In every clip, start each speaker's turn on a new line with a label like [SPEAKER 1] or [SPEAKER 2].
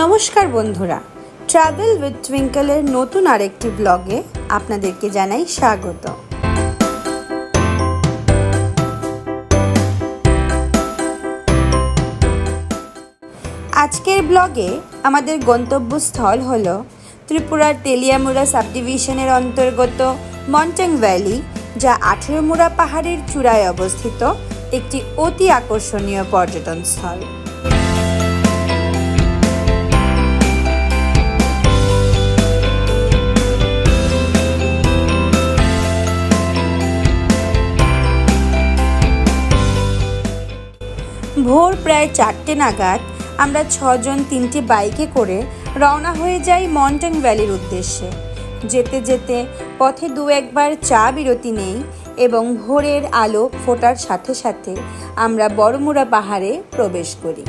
[SPEAKER 1] নমস্কার বন্ধুরা, travel with টুইঙ্কেলের নতুন আরেকটি ব্লগে আপনাদেরকে জানাই স্বাগত। আজকের ব্লগে আমাদের গন্তব্যস্থল হলো ত্রিপুরার তেলিয়ামুড়া সাবডিভিশনের অন্তর্গত মন্টেং ভ্যালি, যা 18 মুড়া পাহাড়ের চূড়ায় অবস্থিত একটি অতি আকর্ষণীয় পর্যটন স্থল। ভোর প্রায় 4টে নাগাদ আমরা 6 জন 3টি বাইকে করে রওনা হয়ে যাই মন্টেং ভ্যালির উদ্দেশ্যে। যেতে যেতে পথে দু একবার চা বিরতি নেই এবং ভোরের আলো ফোটার সাথে সাথে আমরা বড়মুড়া পাহাড়ে প্রবেশ করি।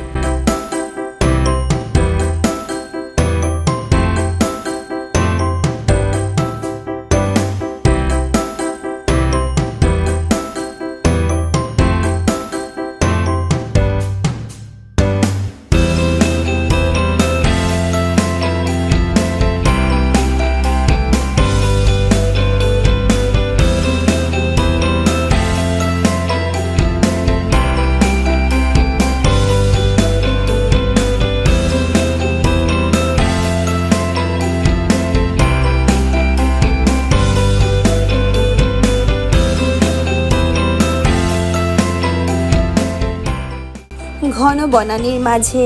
[SPEAKER 1] ঘন বনানীর মাঝে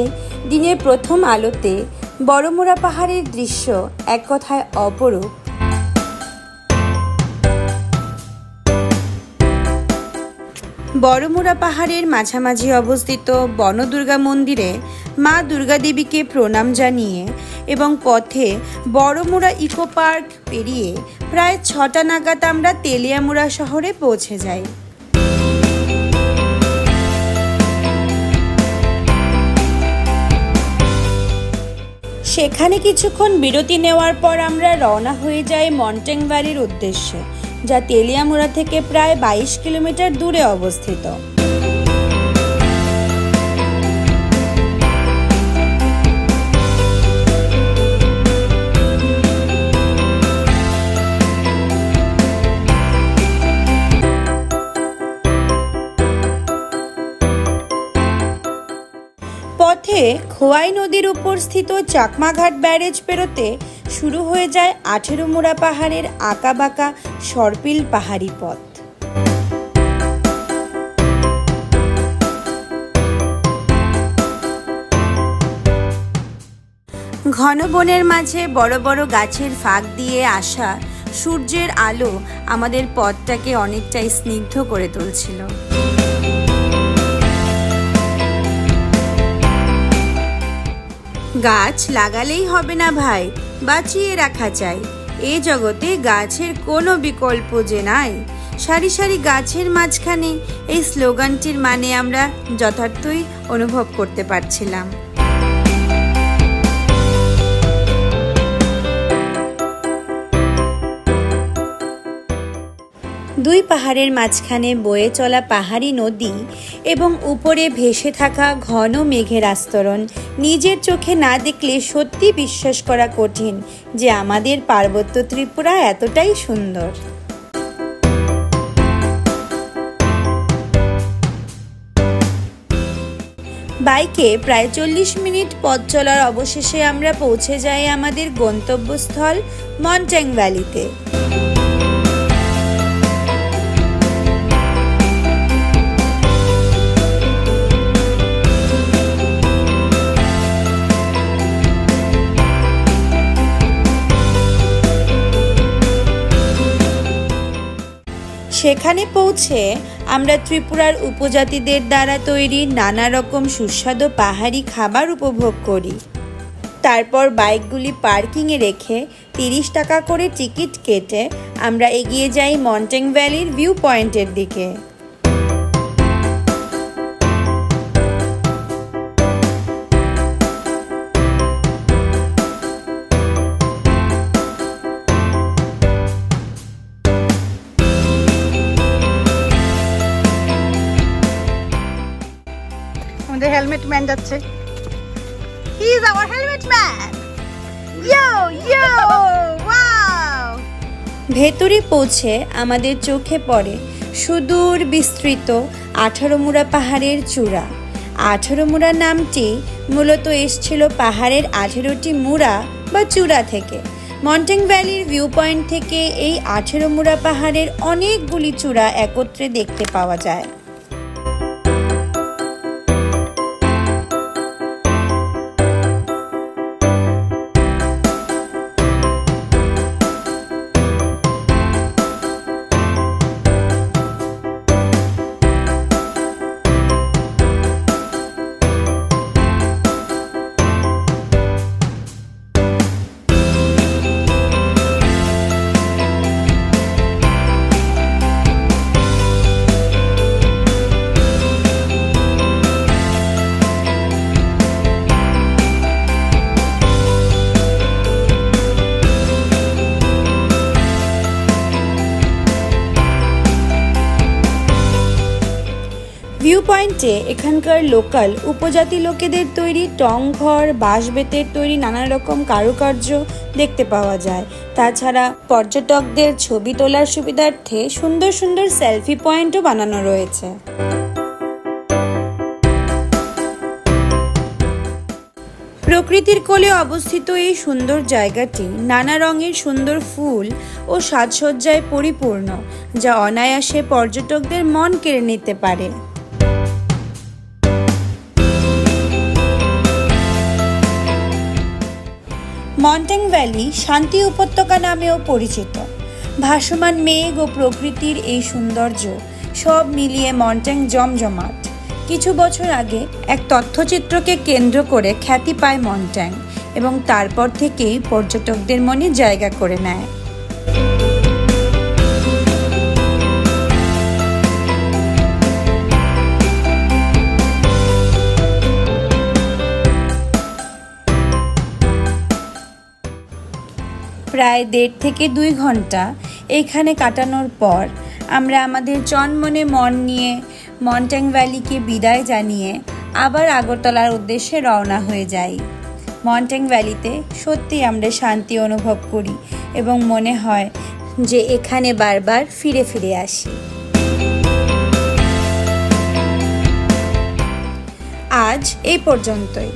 [SPEAKER 1] দিনের প্রথম আলোতে বড়মুড়া পাহাড়ের দৃশ্য এক কথায় অপরূপ। বড়মুড়া পাহাড়ের মাঝামাঝি অবস্থিত বনদুর্গা মন্দিরে মা দুর্গা দেবীকে প্রণাম জানিয়ে এবং পথে বড়মুড়া ইকো পার্ক পেরিয়ে প্রায় 6টা নাগাদ আমরা তেলিয়ামুড়া শহরে পৌঁছে যাই। সেখানে কিছুক্ষণ বিরতি নেওয়ার পর আমরা রওনা হয়ে যাই মন্টেং ভ্যালির উদ্দেশ্যে, যা তেলিয়ামুড়া থেকে প্রায় 22 কিলোমিটার দূরে অবস্থিত। পথে খোয়াই নদীর উপর স্থিত চাকমাঘাট ব্যারেজ পেরোতে শুরু হয়ে যায় 18 মুড়া পাহাড়ের আঁকাবাঁকা সর্পিল পাহাড়ি পথ। ঘন বনের মাঝে বড় বড় গাছের ফাঁক দিয়ে আসা সূর্যের আলো আমাদের পথটাকে অনেকটাই স্নিগ্ধ করে তুলছিল। গাছ লাগালেই হবে না ভাই, বাঁচিয়ে রাখা চাই। এই জগতে গাছের কোনো বিকল্প যে নাই। সারি সারি গাছের মাঝখানে এই স্লোগানটির মানে আমরা যথার্থই অনুভব করতে পারছিলাম। দুই পাহাড়ের মাঝখানে বয়ে চলা পাহাড়ি নদী এবং উপরে ভেসে থাকা ঘন মেঘের আস্তরণ নিজের চোখে না দেখলে সত্যি বিশ্বাস করা কঠিন যে আমাদের পার্বত্য ত্রিপুরা এতটাই সুন্দর। বাইকে প্রায় 40 মিনিট পথ চলার অবশেষে আমরা পৌঁছে যাই আমাদের গন্তব্যস্থল মন্টেং ভ্যালিতে। সেখানে পৌঁছে আমরা ত্রিপুরার উপজাতিদের দ্বারা তৈরি নানা রকম সুস্বাদু পাহাড়ি খাবার উপভোগ করি। তারপর বাইকগুলি পার্কিংয়ে রেখে 30 টাকা করে টিকিট কেটে আমরা এগিয়ে যাই মন্টেং ভ্যালির ভিউ পয়েন্টের দিকে।
[SPEAKER 2] হেলমেট ম্যান যাচ্ছে।
[SPEAKER 1] He is our helmet man. Yo, yo, wow! ভেতরে পৌঁছে আমাদের চোখে পড়ে সুদূর বিস্তৃত 18 মুড়া পাহাড়ের চূড়া। 18 মুড়া নামটি মূলত এসেছিল পাহাড়ের 18টি মুড়া বা চূড়া থেকে। মন্টেং ভ্যালির ভিউ পয়েন্ট থেকে এই 18 মুড়া পাহাড়ের অনেকগুলি চূড়া একত্রে দেখতে পাওয়া যায়। ভিউ পয়েন্টে এখানকার লোকাল উপজাতি লোকেদের তৈরি টং ঘর, বাঁশ বেতের তৈরি নানা রকম কারুকার্য দেখতে পাওয়া যায়। তাছাড়া পর্যটকদের ছবি তোলার সুবিধার্থে সুন্দর সুন্দর সেলফি পয়েন্টও বানানো রয়েছে। প্রকৃতির কোলে অবস্থিত এই সুন্দর জায়গাটি নানা রঙের সুন্দর ফুল ও সাজসজ্জায় পরিপূর্ণ, যা অনায়াসে পর্যটকদের মন কেড়ে নিতে পারে। মন্টেং ভ্যালি শান্তি উপত্যকা নামেও পরিচিত। ভাসমান মেঘ ও প্রকৃতির এই সৌন্দর্য সব মিলিয়ে মন্টেং জমজমাট। কিছু বছর আগে এক তথ্যচিত্রকে কেন্দ্র করে খ্যাতি পায় মন্টেং এবং তারপর থেকেই পর্যটকদের মনে জায়গা করে নেয়। প্রায় 1.5 থেকে 2 ঘন্টা এইখানে কাটানোর পর আমরা আমাদের চনমনে মন নিয়ে মন্টেং ভ্যালিকে বিদায় জানিয়ে আবার আগরতলার উদ্দেশ্যে রওনা হয়ে যাই। মন্টেং ভ্যালিতে সত্যি আমরা শান্তি অনুভব করি এবং মনে হয় যে এখানে বারবার ফিরে ফিরে আসি। আজ এই পর্যন্তই।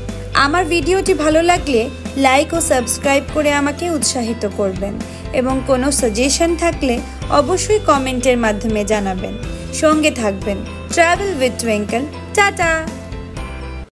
[SPEAKER 1] আমার ভিডিওটি ভালো লাগলে লাইক ও সাবস্ক্রাইব করে আমাকে উৎসাহিত করবেন এবং কোনো সাজেশন থাকলে অবশ্যই কমেন্টের মাধ্যমে জানাবেন। সঙ্গে থাকবেন ট্রাভেল উইথ টুইঙ্কেল। টাটা।